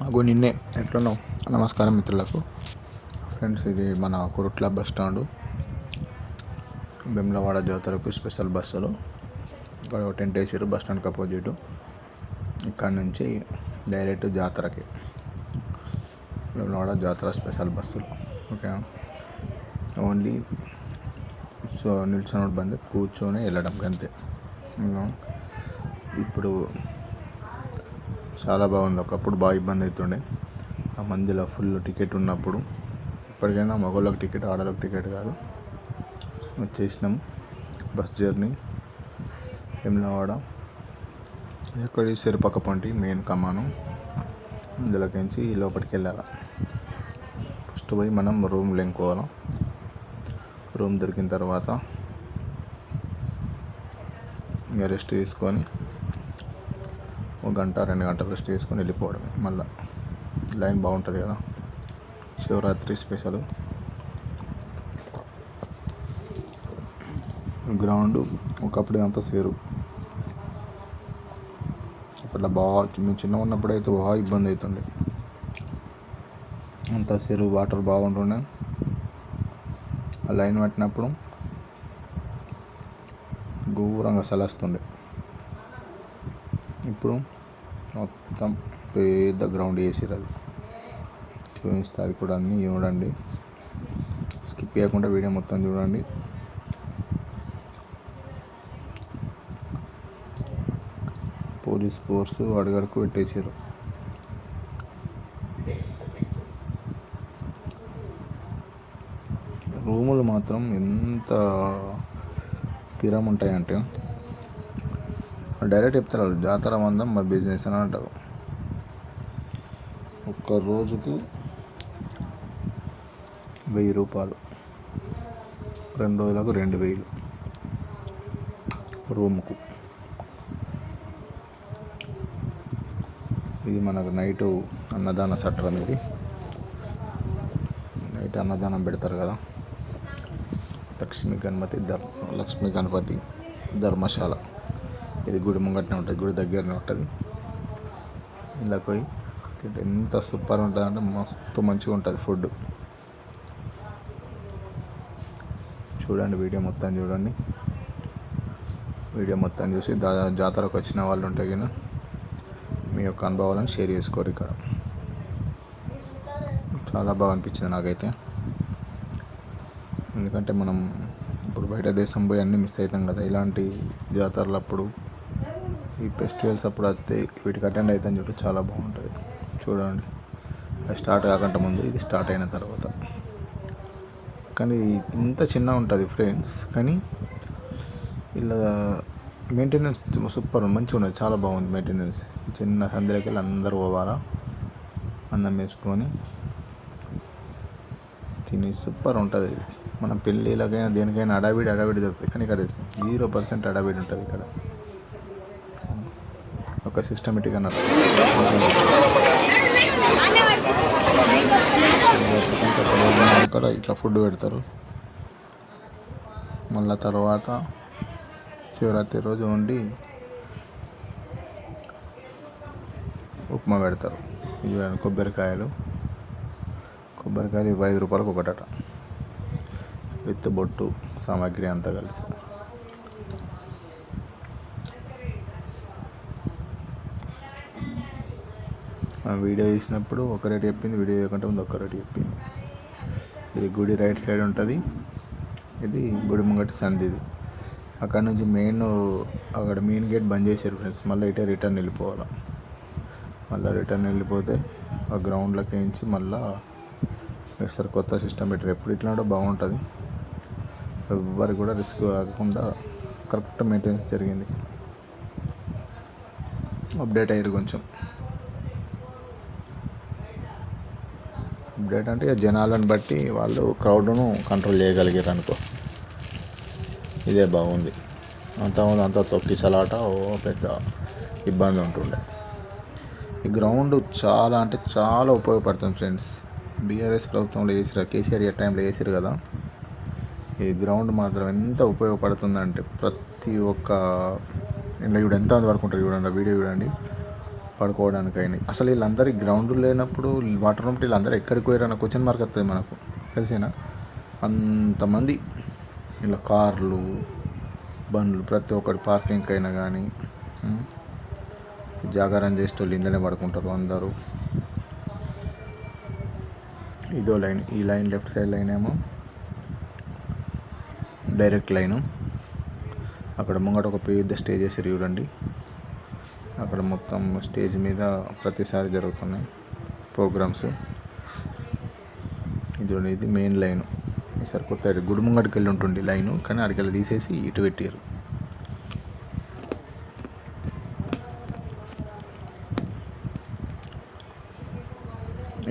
అగో నిన్నే ఎట్లున్నావు? నమస్కారం మిత్రులకు. ఫ్రెండ్స్, ఇది మన కొరుట్ల బస్ స్టాండు. వేములవాడ జాతరకు స్పెషల్ బస్సులు ఇక్కడ టెంట్ వేసారు బస్ స్టాండ్కి అపోజిట్. ఇక్కడ నుంచి డైరెక్ట్ జాతరకి, వేములవాడ జాతర స్పెషల్ బస్సులు. ఓకే, ఓన్లీ సో నిల్చొని బండి కూర్చొని వెళ్ళడం అంతే. ఇప్పుడు చాలా బాగుంది. ఒకప్పుడు బాగా ఇబ్బంది అవుతుండే ఆ మందిలో ఫుల్ టికెట్ ఉన్నప్పుడు. ఇప్పటికైనా మగవాళ్ళకి టికెట్, ఆడవాళ్ళకి టికెట్ కాదు. వచ్చేసినాం. బస్ జర్నీ వేములవాడ, ఎక్కడి సిరుపక్కపొంటి మెయిన్ కమాను. ఇందులోకించి లోపలికి వెళ్ళాలి. ఫస్ట్ పోయి మనం రూమ్ లెంకోవాలి. రూమ్ దొరికిన తర్వాత ఇంకా రెస్ట్ తీసుకొని 1 గంట 2 గంటలు రెస్ట్ తీసుకొని వెళ్ళిపోవడమే. మళ్ళీ లైన్ బాగుంటుంది కదా. శివరాత్రి స్పెషల్. గ్రౌండ్ ఒకప్పుడు అంతా సేరు. అప్పట్లో బాగా మేము చిన్నగా ఉన్నప్పుడు అయితే బాగా ఇబ్బంది అవుతుండే. అంతా సేరు, వాటర్ బాగుంటుండే. ఆ లైన్ పట్టినప్పుడు ఘోరంగా సలస్తుండే. ఇప్పుడు మొత్తం పెద్ద గ్రౌండ్ వేసారు. అది చూపిస్తే అది కూడా అన్నీ చూడండి. స్కిప్ చేయకుండా వీడియో మొత్తం చూడండి. పోలీస్ ఫోర్స్ అడుగడుకు పెట్టేసారు. రూములు మాత్రం ఎంత పిరం ఉంటాయంటే డైరెక్ట్ చెప్తారు, జాతర మందం మా బిజినెస్ అని అంటారు. ఒక్క రోజుకి 1000 రూపాయలు, 2 రోజులకు 2000 రూముకు. ఇది మనకు నైటు అన్నదాన సట్రం. ఇది నైట్ అన్నదానం పెడతారు కదా. లక్ష్మీ గణపతి ధర్మశాల. ఇది గుడి ముంగటనే ఉంటుంది, గుడి దగ్గరనే ఉంటుంది. ఇలా పోయి ఎంత సూపర్ ఉంటుంది అంటే మస్తు మంచిగా ఉంటుంది ఫుడ్. చూడండి, వీడియో మొత్తం చూడండి. వీడియో మొత్తం చూసి జాతరకు వచ్చిన వాళ్ళు ఉంటే కానీ మీ యొక్క అనుభవాలను షేర్ చేసుకోరు. ఇక్కడ చాలా బాగా అనిపించింది నాకైతే. ఎందుకంటే మనం ఇప్పుడు బయట దేశం పోయి అన్నీ మిస్ అవుతాం కదా. ఇలాంటి జాతరలు అప్పుడు, ఈ ఫెస్టివల్స్ అప్పుడు వస్తే వీటికి అటెండ్ అవుతాను చెప్పి చాలా బాగుంటుంది. చూడండి, అది స్టార్ట్ కాకుండా ముందు, ఇది స్టార్ట్ అయిన తర్వాత. కానీ ఇంత చిన్న ఉంటుంది ఫ్రెండ్స్, కానీ ఇలా మెయింటెనెన్స్ సూపర్ మంచిగా ఉన్నది. చాలా బాగుంది మెయింటెనెన్స్. చిన్న సందులోకి వెళ్ళి అందరూ పోవాలా, అన్నం వేసుకొని తిని సూపర్ ఉంటుంది. ఇది మనం పెళ్ళిళ్ళకైనా దేనికైనా అడావిడి దొరుకుతుంది, కానీ ఇక్కడ 0% అడావిడి ఉంటుంది. ఇక్కడ ఒక సిస్టమేటిక్ అన్నారు. ఇక్కడ ఇట్లా ఫుడ్ పెడతారు. మళ్ళీ తర్వాత శివరాత్రి రోజు వండి ఉప్మా పెడతారు. ఇది కొబ్బరికాయలు 5 రూపాయలకు ఒకటట, విత్ బొట్టు సామాగ్రి అంతా కలిసి. వీడియో తీసినప్పుడు ఒక రేటు చెప్పింది, వీడియో చేయకుండా ముందు ఒక రేటు చెప్పింది. ఇది గుడి రైట్ సైడ్ ఉంటుంది. ఇది గుడి ముంగటి సంది. ఇది అక్కడ నుంచి అక్కడ మెయిన్ గేట్ బంద్ చేశారు ఫ్రెండ్స్. మళ్ళీ ఇటే రిటర్న్ వెళ్ళిపోవాలి. మళ్ళీ రిటర్న్ వెళ్ళిపోతే ఆ గ్రౌండ్లోకి వేయించి మళ్ళీ సార్ కొత్త సిస్టమ్ పెట్టారు. ఎప్పుడు ఇట్లా ఉంటే బాగుంటుంది. ఎవ్వరికి కూడా రిస్క్ కాకుండా కరెక్ట్ మెయింటెనెన్స్ జరిగింది. అప్డేట్ అయ్యారు కొంచెం. అప్డేట్ అంటే జనాలను బట్టి వాళ్ళు క్రౌడ్ను కంట్రోల్ చేయగలిగారు అనుకో. ఇదే బాగుంది. అంతా తొక్కిసలాట పెద్ద ఇబ్బంది ఉంటుండే. ఈ గ్రౌండ్ చాలా అంటే చాలా ఉపయోగపడుతుంది ఫ్రెండ్స్. బీఆర్ఎస్ ప్రభుత్వంలో వేసారు, కేసీఆర్ టైంలో వేసారు కదా. ఈ గ్రౌండ్ మాత్రం ఎంత ఉపయోగపడుతుందంటే ప్రతి ఒక్క ఇంట్లో ఎంత మంది పడుకుంటారు చూడండి. వీడియో చూడండి. పడుకోవడానికి అయినాయి. అసలు వీళ్ళందరూ గ్రౌండ్ లేనప్పుడు వాటర్ ఉన్నప్పుడు వీళ్ళందరూ ఎక్కడికి పోయారన్న క్వశ్చన్ మార్క్ వస్తుంది మనకు, తెలిసేనా? అంతమంది ఇలా కార్లు, బండ్లు, ప్రతి ఒక్కటి పార్కింగ్ అయినా కానీ జాగారం చేసేటోళ్ళు ఇంట్లోనే పడుకుంటారు అందరూ. ఇదో లైన్, ఈ లైన్ లెఫ్ట్ సైడ్ లైన్ ఏమో డైరెక్ట్ లైను. అక్కడ ముంగట ఒక పెద్ద స్టేజ్ వేసారు చూడండి, అక్కడ మొత్తం స్టేజ్ మీద ప్రతిసారి జరుగుతున్నాయి ప్రోగ్రామ్స్. ఇది చూడండి, ఇది మెయిన్ లైను. ఈసారి కొత్త గుడి ముంగటికి వెళ్ళి ఉంటుంది లైను, కానీ అక్కడికి వెళ్ళి తీసేసి ఇటు పెట్టారు.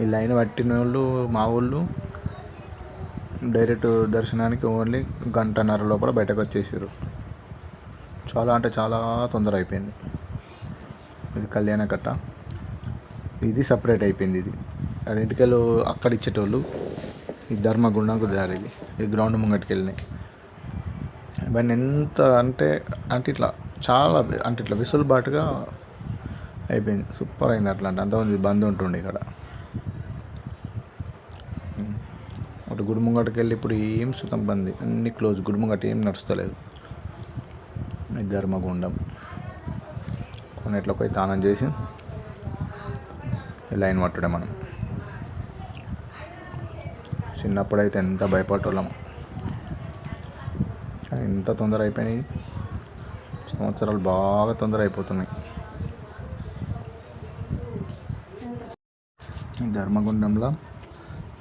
ఈ లైన్ పట్టిన వాళ్ళు మా వాళ్ళు డైరెక్ట్ దర్శనానికి ఓన్లీ గంటన్నర లోపల బయటకు వచ్చేసారు. చాలా అంటే చాలా తొందర అయిపోయింది. ఇది కళ్యాణకట్ట, ఇది సపరేట్ అయిపోయింది. ఇది అదింటికెళ్ళు అక్కడ ఇచ్చేటోళ్ళు, ఈ ధర్మగుండంకు దారి, ఇది గ్రౌండ్ ముంగటికి వెళ్ళినాయి. ఇవన్నీ ఎంత అంటే అంటే ఇట్లా చాలా అంటే ఇట్లా విసులుబాటుగా అయిపోయింది. సూపర్ అయింది. అట్లా అంటే అంతమంది బంద్ ఉంటుండే ఇక్కడ. అటు గుడి ముంగటికి వెళ్ళి ఇప్పుడు ఏం సుతం బంద్, అన్ని క్లోజ్. గుడి ముంగట ఏం నడుస్తలేదు. ఇది ధర్మగుండం. కొన్నిట్లోకి పోయి తానం చేసి లైన్ పట్టుడే మనం. చిన్నప్పుడైతే ఎంత భయపడేవాళ్ళం, కానీ ఎంత తొందర అయిపోయినాయి. సంవత్సరాలు బాగా తొందర అయిపోతున్నాయి. ఈ ధర్మగుండంలో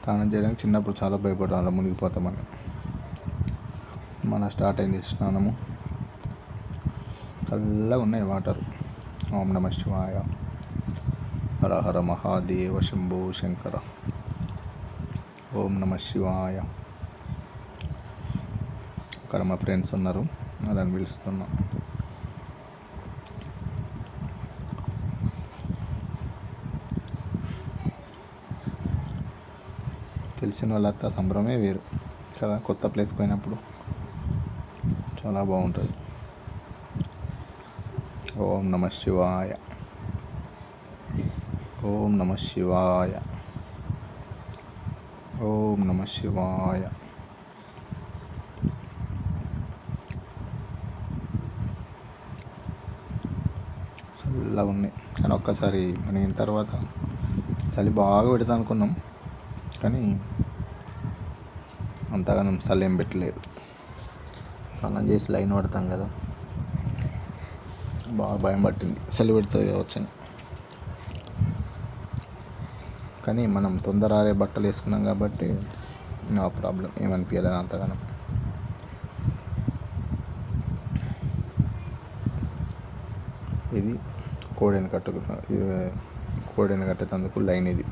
స్నానం చేయడానికి చిన్నప్పుడు చాలా భయపడ్డాను, అలా మునిగిపోతామని. మన స్టార్ట్ అయింది స్నానము. చల్లగా ఉన్నాయి వాటర్. ఓం నమ శివాయ, హర హర మహాదేవ శంభో శంకర. ఓం నమ శివాయ. అక్కడ మా ఫ్రెండ్స్ ఉన్నారు, వాళ్ళని పిలుస్తున్నా. తెలిసిన వాళ్ళంతా సంబరమే వేరు కదా, కొత్త ప్లేస్కి పోయినప్పుడు చాలా బాగుంటుంది. ఓం నమ శివాయ, ఓం నమ శివాయ, ఓం నమ శివాయ. చల్లగా ఉన్నాయి. కానీ ఒక్కసారి మన తర్వాత చలి బాగా పెడతా అనుకున్నాం, కానీ అంతగా చలి ఏం పెట్టలేదు. స్నానం చేసి లైన్ పడతాం కదా, బాగా భయం పట్టింది, చలి పెడుతుంది కావచ్చని. కానీ మనం తొందర ఆరే బట్టలు వేసుకున్నాం కాబట్టి నో ప్రాబ్లం, ఏమనిపించలేదు అంతగానం. ఇది కోడెని కట్టేందుకు లైన్. ఇది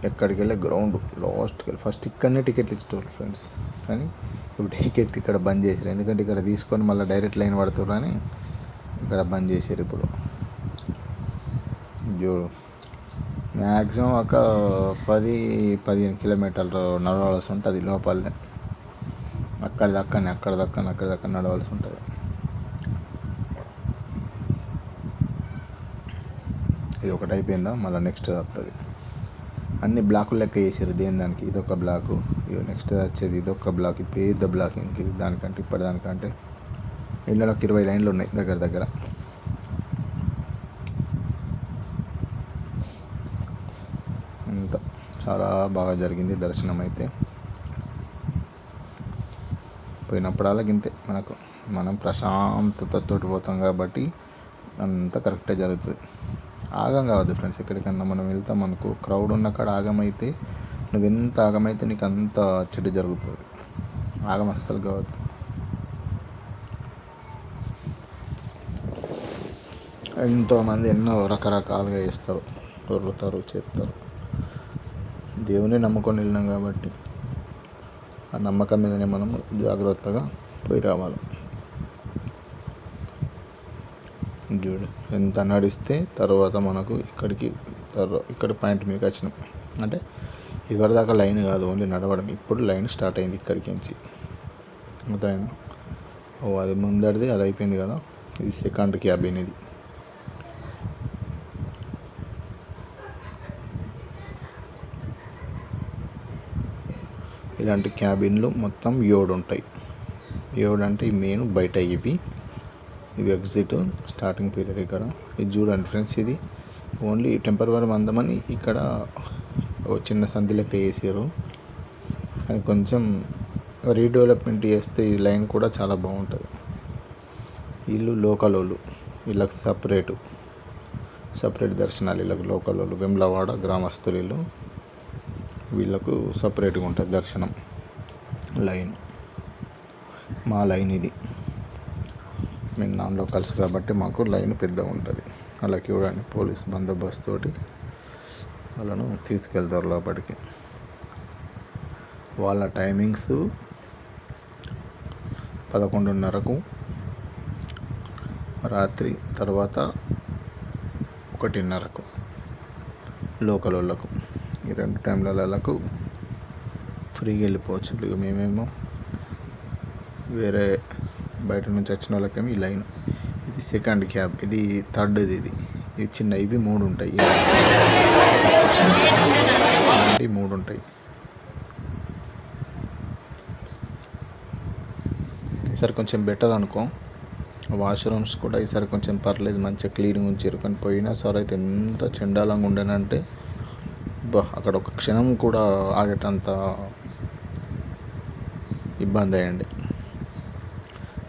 ఎక్కడికి వెళ్ళే గ్రౌండ్ లాస్ట్కి వెళ్ళి ఫస్ట్ ఇక్కడనే టికెట్లు ఇచ్చేవాళ్ళు ఫ్రెండ్స్, కానీ ఇప్పుడు టికెట్ ఇక్కడ బంద్ చేసారు. ఎందుకంటే ఇక్కడ తీసుకొని మళ్ళీ డైరెక్ట్ లైన్ పడుతున్నారు అని ఇక్కడ బంద్ చేసారు. ఇప్పుడు మ్యాక్సిమం ఒక 10-15 కిలోమీటర్లు నడవాల్సి ఉంటుంది లోపలనే. అక్కడి దక్కని నడవాల్సి ఉంటుంది. ఇది ఒకటి అయిపోయిందా, మళ్ళీ నెక్స్ట్ వస్తుంది. అన్ని బ్లాకులు లెక్క చేసారు దానికి. ఇదొక బ్లాకు, నెక్స్ట్ వచ్చేది ఇదొక బ్లాక్, ఇది పెద్ద బ్లాక్. ఇంక ఇది దానికంటే ఇప్పటిదానికంటే ఇళ్ళకి 20 లైన్లు ఉన్నాయి దగ్గర. అంత చాలా బాగా జరిగింది దర్శనం అయితే. పోయినప్పుడల్లా ఇంతే, మనం ప్రశాంతతతో పోతాం కాబట్టి అంతా కరెక్టే జరుగుతుంది. ఆగం కావద్దు ఫ్రెండ్స్. ఎక్కడికన్నా మనం వెళ్తాం అనుకో, క్రౌడ్ ఉన్న కాడ ఆగమైతే, నువ్వెంత ఆగమైతే నీకు అంత చెడు జరుగుతుంది. ఆగం అస్సలు కావద్దు. ఎంతోమంది ఎన్నో రకరకాలుగా చేస్తారు, దొరుకుతారు, చేస్తారు. దేవుని నమ్ముకొని వెళ్ళినాం కాబట్టి ఆ నమ్మకం మీదనే మనం జాగ్రత్తగా పోయి రావాలి. చూడు ఎంత నడిస్తే తర్వాత మనకు ఇక్కడ పాయింట్ మీదకి వచ్చినాం. అంటే ఇవరిదాకా లైన్ కాదు, ఓన్లీ నడవడం. ఇప్పుడు లైన్ స్టార్ట్ అయింది ఇక్కడికి నుంచి. అర్థమైందా? అది ముందడిది, అది అయిపోయింది కదా. ఇది సెకండ్ క్యాబిన్. ఇది ఇలాంటి క్యాబిన్లు మొత్తం 7 ఉంటాయి. 7 అంటే ఈ మెయిన్ బయట ఇవి ఎగ్జిట్ స్టార్టింగ్ పీరియడ్. ఇక్కడ ఇది చూడండి ఫ్రెండ్స్, ఇది ఓన్లీ టెంపరవరీ మందమని ఇక్కడ చిన్న సంధి లెక్క వేసారు. కానీ కొంచెం రీడెవలప్మెంట్ చేస్తే ఈ లైన్ కూడా చాలా బాగుంటుంది. వీళ్ళు లోకల్ వాళ్ళు, వీళ్ళకి సపరేట్ దర్శనాలు. వీళ్ళకి లోకల్ వాళ్ళు వెమ్లవాడ గ్రామస్తులు, వీళ్ళకు సపరేట్గా ఉంటుంది దర్శనం లైన్. మా లైన్ ఇది, మేము నాన్ లోకల్స్ కాబట్టి మాకు లైన్ పెద్దగా ఉంటుంది. అలా చూడండి పోలీస్ బందోబస్తు తోటి వాళ్ళను తీసుకెళ్తారు లోపలికి. వాళ్ళ టైమింగ్స్ 11:30కు రాత్రి, తర్వాత 1:30కు లోకల్ వాళ్ళకు. ఈ 2 టైంలకు ఫ్రీగా వెళ్ళిపోవచ్చు. ఇక మేమేమో వేరే బయట నుంచి వచ్చిన వాళ్ళకేమో ఈ లైన్. ఇది సెకండ్ క్యాబ్, ఇది థర్డ్. ఇది చిన్న, ఇవి 3 ఉంటాయి. 3 ఉంటాయి. ఈసారి కొంచెం బెటర్ అనుకో. వాష్రూమ్స్ కూడా ఈసారి కొంచెం పర్లేదు, మంచిగా క్లీన్గా ఉంచారు. కానీ పోయినా సార్ అయితే ఎంత చండాలంగా ఉండేనంటే అక్కడ ఒక క్షణం కూడా ఆగేటంత ఇబ్బంది అయ్యండి.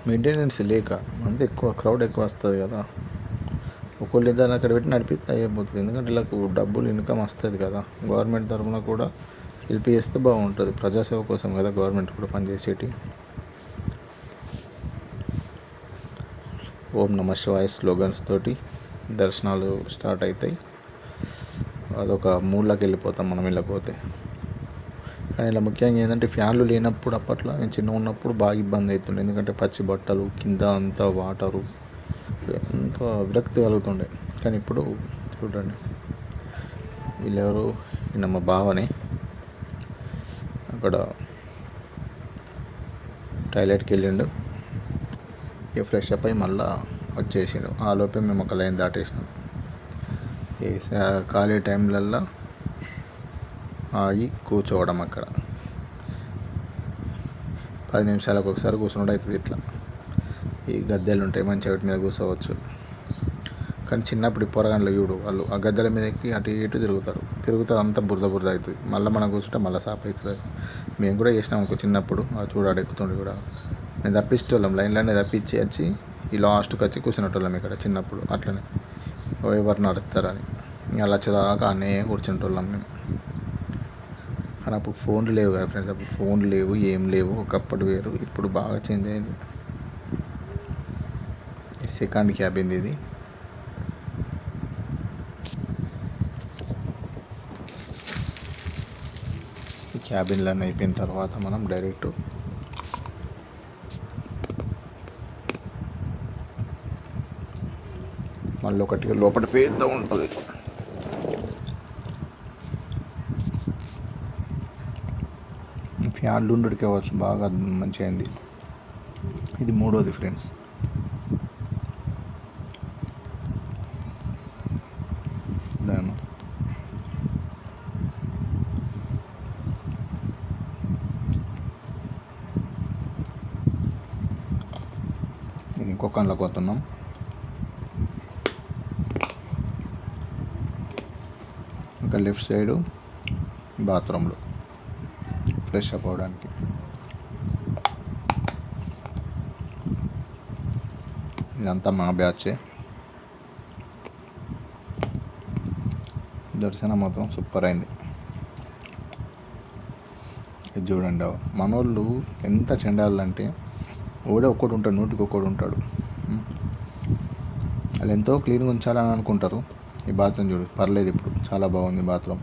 మెయింటెనెన్స్ లేక అంతే, క్రౌడ్ ఎక్కువ వస్తుంది కదా. ఒకళ్ళు ఏదైనా అక్కడ పెట్టి నడిపిస్తే అయిపోతుంది. ఎందుకంటే వీళ్ళకు డబ్బులు ఇన్కమ్ వస్తుంది కదా. గవర్నమెంట్ తరఫున కూడా హెల్ప్ చేస్తే బాగుంటుంది. ప్రజాసేవ కోసం కదా గవర్నమెంట్ కూడా పనిచేసేటి. ఓం నమ శివాయ స్లోగన్స్ తోటి దర్శనాలు స్టార్ట్ అవుతాయి. అదొక మూడ్లోకి వెళ్ళిపోతాం మనం వెళ్ళకపోతే. కానీ ఇలా ముఖ్యంగా ఏంటంటే ఫ్యాన్లు లేనప్పుడు, అప్పట్లో నేను చిన్న ఉన్నప్పుడు బాగా ఇబ్బంది అవుతుండే. ఎందుకంటే పచ్చి బట్టలు, కింద అంతా వాటరు, ఎంతో విరక్తి కలుగుతుండే. కానీ ఇప్పుడు చూడండి, వీళ్ళెవరు, ఈయన మా బావనే అక్కడ టాయిలెట్కి వెళ్ళిండు. ఇక ఫ్రెష్ అప్ అయి మళ్ళీ వచ్చేసిండు. ఆ లోపే మేము ఒక లైన్ దాటేసినాం. ఈ ఖాళీ టైంలల్లో ఆగి కూర్చోవడం అక్కడ 10 నిమిషాలకు ఒకసారి కూర్చున్నట్టు అవుతుంది. ఇట్లా ఈ గద్దెలు ఉంటాయి, మంచిగా వాటి మీద కూర్చోవచ్చు. కానీ చిన్నప్పుడు ఈ పొరగాన్లు చూడు, వాళ్ళు ఆ గద్దెల మీద ఎక్కి అటు ఇటు తిరుగుతూ అంతా బురద అవుతుంది. మళ్ళీ మనం కూర్చుంటే మళ్ళీ సాఫ్ అవుతుంది. మేము కూడా చేసినాం అనుకో చిన్నప్పుడు. చూడాడు ఎక్కుతుండే కూడా నేను తప్పించేటోళ్ళం, లైన్లోనే తప్పించి వచ్చి ఈ లాస్ట్కి వచ్చి కూర్చునేటోళ్ళం ఇక్కడ చిన్నప్పుడు. అట్లనే ఎవరు నడుస్తారని అలా వచ్చేదాకా అనే కూర్చుంటోళ్ళం మేము. కానీ అప్పుడు ఫోన్లు లేవు కదా ఫ్రెండ్స్, అప్పుడు ఫోన్లు లేవు, ఏం లేవు. ఒకప్పుడు వేరు, ఇప్పుడు బాగా చేంజ్ అయింది. సెకండ్ క్యాబిన్ ఇది. ఈ క్యాబిన్లన్నీ అయిపోయిన తర్వాత మనం డైరెక్ట్ మళ్ళీ ఒకటి లోపల పెద్ద ఉంటుంది. ఫ్యాన్లు ఉండడికి అవ్వచ్చు, బాగా మంచిగా అయింది. ఇది 3వది ఫ్రెండ్స్. దాని ఇది ఇంకొక అందులోకి పోతున్నాం. ఇంకా లెఫ్ట్ సైడు బాత్రూంలో ఫ్రెష్ అప్ అవ్వడానికి. ఇదంతా మా బ్యాచే. దర్శనం మాత్రం సూపర్ అయింది. ఇది చూడండి, మనోళ్ళు ఎంత చెండాలంటే ఒక్కడు ఉంటాడు, నూటికి ఒక్కడు ఉంటాడు. వాళ్ళు ఎంతో క్లీన్గా ఉంచాలని అనుకుంటారు. ఈ బాత్రూమ్ చూడు, పర్లేదు, ఇప్పుడు చాలా బాగుంది బాత్రూమ్.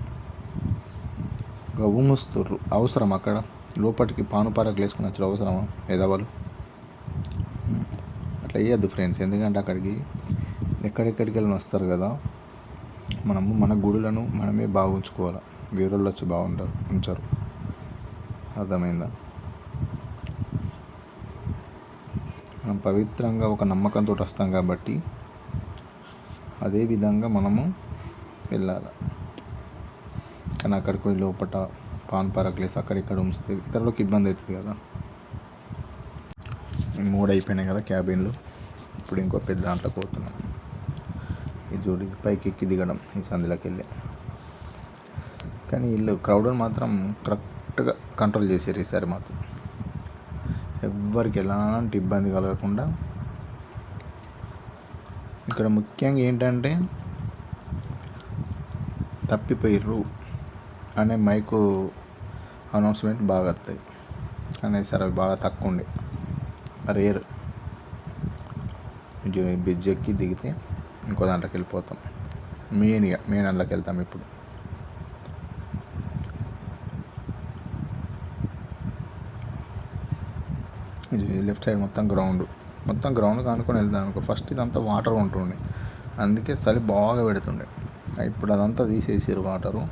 ఉమ్ముస్తుర్రు, అవసరం అక్కడ లోపలికి పానుపారకు వేసుకుని వచ్చారు, అవసరమా ఎదవలు? అట్లా వేయద్దు ఫ్రెండ్స్. ఎందుకంటే అక్కడికి ఎక్కడెక్కడికి వెళ్ళి వస్తారు కదా. మనము మన గుడులను మనమే బాగా ఉంచుకోవాలి. వేరే వాళ్ళు వచ్చి ఉంచరు. అర్థమైందా? మనం పవిత్రంగా ఒక నమ్మకంతో వస్తాం కాబట్టి అదేవిధంగా మనము వెళ్ళాలి. కానీ అక్కడికి పోయి లోపల పాన్ పరాకులేసి అక్కడిక్కడ ఉంచితే ఇతరులకు ఇబ్బంది అవుతుంది కదా. ఈ 3 అయిపోయినాయి కదా క్యాబిన్లు. ఇప్పుడు ఇంకో పెద్ద దాంట్లోకి పోతున్నాం. ఇది చూడు, ఇది పైకి ఎక్కి దిగడం ఈ సందులోకి వెళ్ళి. కానీ వీళ్ళు క్రౌడ్ని మాత్రం కరెక్ట్గా కంట్రోల్ చేసారు ఈసారి మాత్రం. ఎవ్వరికి ఎలాంటి ఇబ్బంది కలగకుండా. ఇక్కడ ముఖ్యంగా ఏంటంటే తప్పిపోయిర్రు అనే మైకు అనౌన్స్మెంట్ బాగా వస్తాయి. కానీ సరే అవి బాగా తక్కువ ఉండే, రేర్. బ్రిడ్జ్ ఎక్కి దిగితే ఇంకో దాంట్లోకి వెళ్ళిపోతాం. మెయిన్ దాంట్లోకి వెళ్తాం ఇప్పుడు. ఇది లెఫ్ట్ సైడ్ మొత్తం గ్రౌండ్ కానుకొని వెళ్తాం అనుకో. ఫస్ట్ ఇదంతా వాటర్ ఉంటుండే, అందుకే చలి బాగా పెడుతుండే. ఇప్పుడు అదంతా తీసేసారు వాటరు.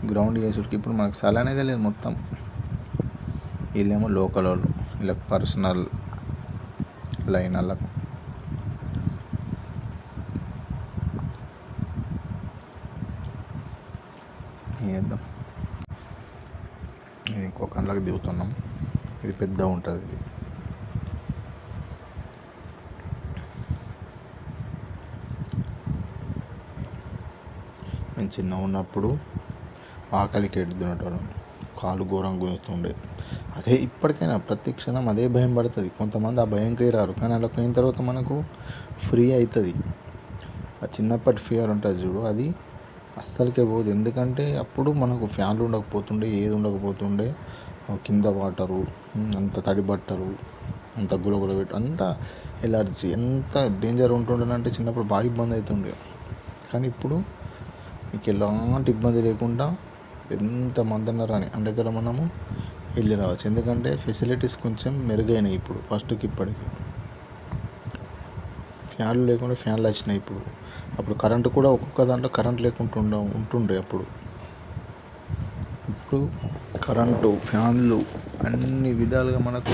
గ్రౌండ్ చేసేటికి ఇప్పుడు మనకు చలి అనేది లేదు మొత్తం. వీళ్ళేమో లోకల్ వాళ్ళు, ఇలా పర్సనల్ లైన్ వాళ్ళకు. చేద్దాం. ఇది ఇంకొక అందులోకి దిగుతున్నాం. ఇది పెద్ద ఉంటుంది. ఇది మేము చిన్న ఉన్నప్పుడు ఆకలికి ఎడుతున్నటోళ్ళం, కాలు ఘోరంగా గుంజుతుండే. అదే ఇప్పటికైనా ప్రతి క్షణం అదే భయం పడుతుంది. కొంతమంది ఆ భయంకి రారు, కానీ అలా పోయిన తర్వాత మనకు ఫ్రీ అవుతుంది. ఆ చిన్నప్పటి ఫియర్ ఉంటుంది చూడు, అది అస్సలకే పోదు. ఎందుకంటే అప్పుడు మనకు ఫ్యాన్లు ఉండకపోతుండే, ఏది ఉండకపోతుండే. కింద వాటరు, అంత తడి బట్టలు, అంత గులగుల పెట్టి, అంత ఎలర్జీ, ఎంత డేంజర్ ఉంటుండేనంటే చిన్నప్పుడు బాగా ఇబ్బంది అవుతుండే. కానీ ఇప్పుడు మీకు ఎలాంటి ఇబ్బంది లేకుండా ఎంతమంది అన్నారని దగ్గర మనము వెళ్ళి రావచ్చు. ఎందుకంటే ఫెసిలిటీస్ కొంచెం మెరుగైనాయి ఇప్పుడు ఫస్ట్కి ఇప్పటికి. ఫ్యాన్లు లేకుండా ఫ్యాన్లు వచ్చినాయి ఇప్పుడు. అప్పుడు కరెంటు కూడా ఒక్కొక్క దాంట్లో కరెంట్ లేకుండా ఉంటుండే అప్పుడు. ఇప్పుడు కరెంటు, ఫ్యాన్లు అన్ని విధాలుగా మనకు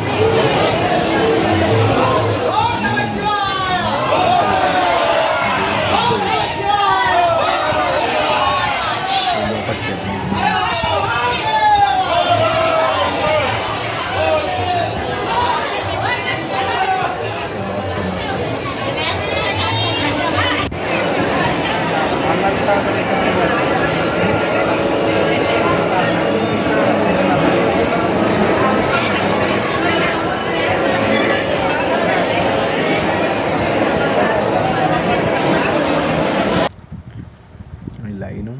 లైను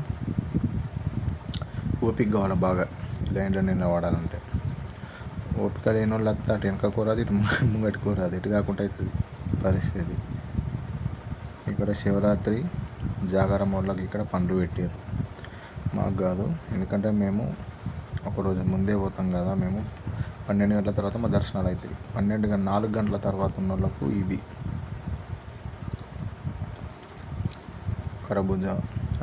ఓపిక కావాలి బాగా. ఈ లైన్లో నిలబడాలంటే ఓపిక లేని వాళ్ళు అత్త అటు వెనక కూరదు, ఇటు ముంగటి కూరదు, ఇటు కాకుండా అవుతుంది పరిస్థితి. ఇక్కడ శివరాత్రి జాగారం వాళ్ళకి ఇక్కడ పండ్లు పెట్టారు, మాకు కాదు. ఎందుకంటే మేము ఒకరోజు ముందే పోతాం కదా. మేము 12 గంటల తర్వాత మా దర్శనాలు అవుతాయి. 4 గంటల తర్వాత ఉన్న వాళ్ళకు ఇవి కరబూజా,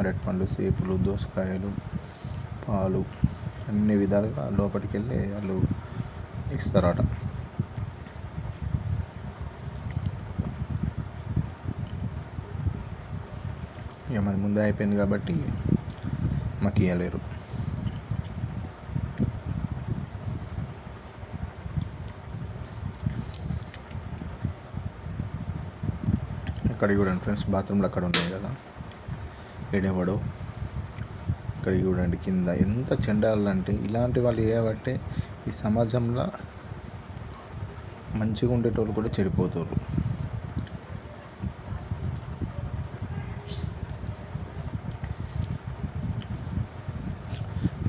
అరటిపండ్లు, సేపులు, దోసకాయలు, పాలు, అన్ని విధాలుగా లోపలికి వెళ్ళి వాళ్ళు ఇస్తారట. ఇక మాది ముందే అయిపోయింది కాబట్టి మాకు ఇవ్వలేరు. ఇక్కడ చూడండి ఫ్రెండ్స్, బాత్రూమ్లు అక్కడ ఉన్నాయి కదా, ఏడేవాడు. ఇక్కడ చూడండి కింద ఎంత చెండాలంటే ఇలాంటి వాళ్ళు చేయబట్టే ఈ సమాజంలో మంచిగా ఉండేటోళ్ళు కూడా చెడిపోతారు.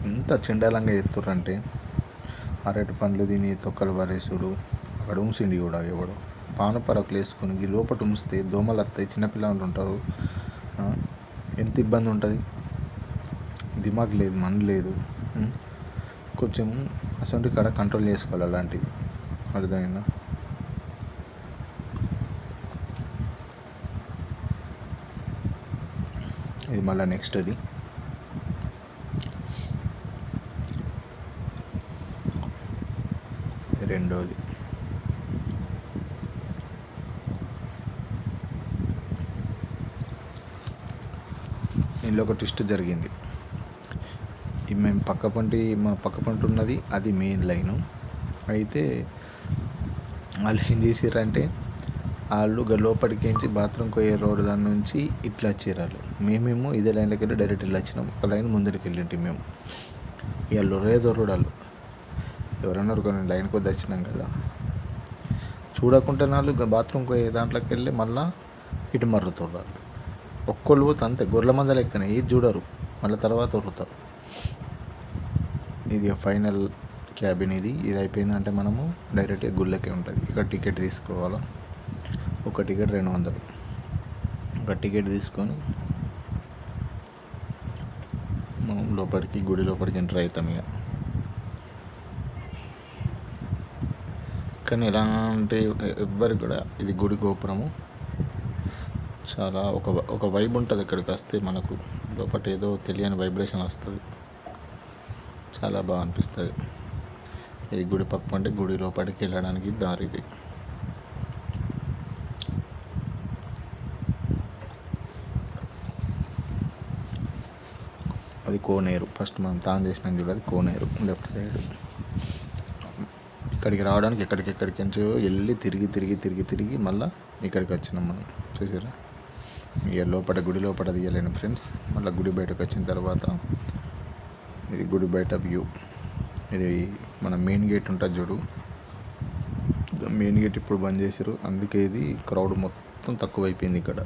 ఎంత చెండాలంగా ఎత్తుర్రంటే అరటి పండ్లు తిని తొక్కలు పారేసుడు. అక్కడ ఉంచిండి కూడా ఎవడు పానపరకులు వేసుకొని లోపల ఉంచితే దోమలు వస్తాయి, చిన్నపిల్లలు ఉంటారు, ఎంత ఇబ్బంది ఉంటుంది. దిమాగ్ లేదు, మన లేదు. కొంచెం అసలు కాడ కంట్రోల్ చేసుకోవాలి అలాంటివి, అర్థమైందా. ఇది మళ్ళీ నెక్స్ట్ అది రెండోది. ఇందులో ఒక ట్విస్ట్ జరిగింది. మేము మా పక్క పంట ఉన్నది అది మెయిన్ లైను. అయితే వాళ్ళు ఏం చేసిర్రంటే వాళ్ళు లోపలికించి బాత్రూమ్కి పోయే రోడ్డు దాని నుంచి ఇట్లా వచ్చారు వాళ్ళు. మేమేమో ఇదే లైన్లోకి వెళ్ళి డైరెక్ట్ వెళ్ళి వచ్చినాం. ఒక లైన్ ముందరికి వెళ్ళింటి మేము. ఇక లొర్రేదొర్రుడు వాళ్ళు ఎవరన్నారు కొన్ని లైన్ కొద్ది వచ్చినాం కదా, చూడకుంటే వాళ్ళు బాత్రూమ్కి పోయే దాంట్లోకి వెళ్ళి మళ్ళీ ఇటు మర్రుతుర్రు. ఒక్కళ్ళు పోతే అంతే, గొర్రెల మంద లెక్కనే ఇది చూడరు, మళ్ళీ తర్వాత ఉరుతారు. ఇది ఫైనల్ క్యాబిన్. ఇది అయిపోయిందంటే మనము డైరెక్ట్గా గుళ్ళకే ఉంటుంది. ఇక్కడ టికెట్ తీసుకోవాలా, ఒక టికెట్ 200. ఒక టికెట్ తీసుకొని మనం లోపలికి గుడి లోపలికి ఎంటర్ అవుతాం. ఇక కానీ ఎలా అంటే ఎవ్వరికి కూడా ఇది గుడి గోపురము చాలా ఒక వైబ్ ఉంటుంది. ఇక్కడికి వస్తే మనకు లోపల ఏదో తెలియని వైబ్రేషన్ వస్తుంది, చాలా బాగా అనిపిస్తుంది. ఇది గుడి పక్క అంటే గుడి లోపలికి వెళ్ళడానికి దారి ఇది. అది కోనేరు. ఫస్ట్ మనం తాను చేసినాం చూడాలి, కోనేరు లెఫ్ట్ సైడ్. ఇక్కడికి రావడానికి ఎక్కడికి నుంచి వెళ్ళి తిరిగి మళ్ళీ ఇక్కడికి వచ్చినాం మనం. చూసారా, ఇక లోపల గుడి లోపల తీయలేను ఫ్రెండ్స్. మళ్ళీ గుడి బయటకు వచ్చిన తర్వాత ఇది గుడి బయట వ్యూ. ఇది మన మెయిన్ గేట్ ఉంటుంది చూడు, మెయిన్ గేట్ ఇప్పుడు బంద్ చేశారు, అందుకే ఇది క్రౌడ్ మొత్తం తక్కువ అయిపోయింది ఇక్కడ.